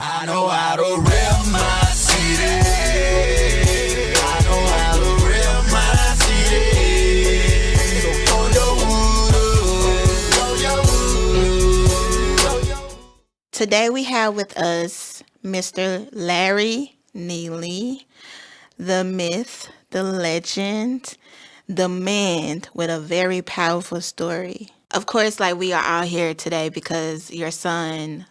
I know how to rep my city. I know how to rep my city. So throw your wood up, Today we have with us Mr. Larry Neely, the myth, the legend, the man with a very powerful story. Of course, like we are all here today because your son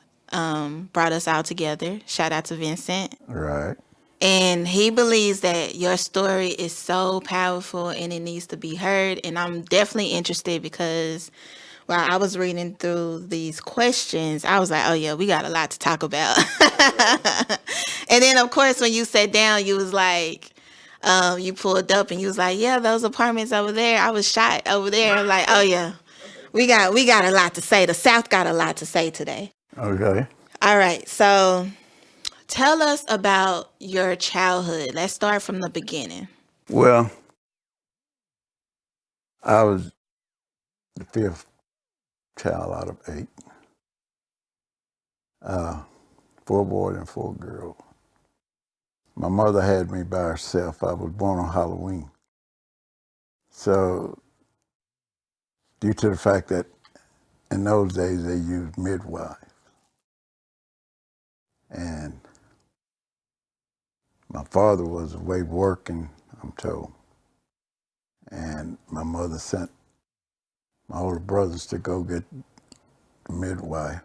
brought us all together. Shout out to Vincent. Right. And he believes that your story is so powerful and it needs to be heard. And I'm definitely interested because while I was reading through these questions, I was like, oh, yeah, we got a lot to talk about. And then, of course, when you sat down, you was like, you pulled up and you was like, yeah, those apartments over there, I was shot over there. I'm like, oh, yeah, we got a lot to say. The South got a lot to say today. Okay. All right. So tell us about your childhood. Let's start from the beginning. Well, I was the fifth child out of eight. Four boys and four girls. My mother had me by herself. I was born on Halloween. So, due to the fact that in those days they used midwives, and my father was away working, I'm told, and my mother sent my older brothers to go get the midwife.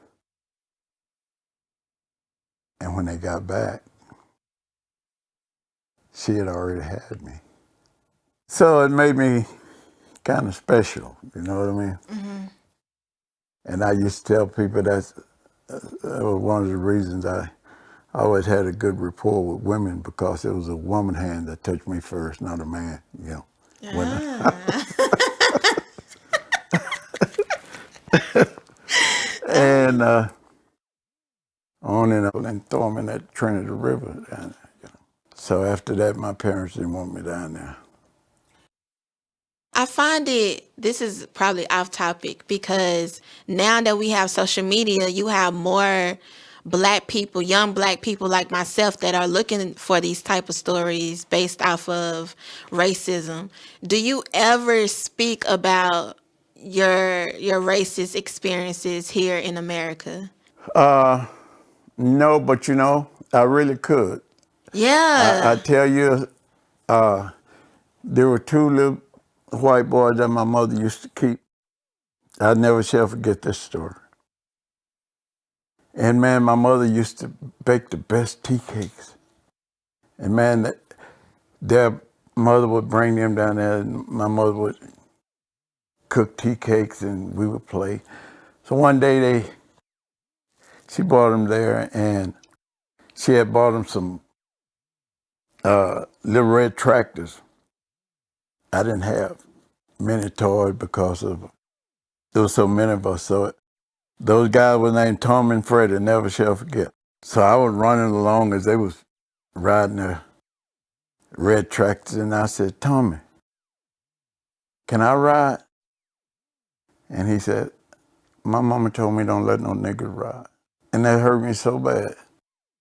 And when they got back, she had already had me. So it made me kind of special, you know what I mean? Mm-hmm. And I used to tell people that was one of the reasons I always had a good rapport with women, because it was a woman hand that touched me first, not a man, you know. Ah. And on and throw them in that Trinity River down there. You know. So after that, my parents didn't want me down there. I find this is probably off topic because now that we have social media, you have more black people, young black people like myself that are looking for these type of stories based off of racism. Do you ever speak about your racist experiences here in America? No, but you know, I really could. I Yeah. tell you, there were two little white boys that my mother used to keep. I never shall forget this story. And man, my mother used to bake the best tea cakes. And man, their mother would bring them down there, and my mother would cook tea cakes, and we would play. So one day she brought them there, and she had bought them some little red tractors. I didn't have many toys because there were so many of us. So those guys were named Tom and Freddie, never shall forget. So I was running along as they was riding their red tractors, and I said, Tommy, can I ride? And he said, my mama told me don't let no niggas ride. And that hurt me so bad.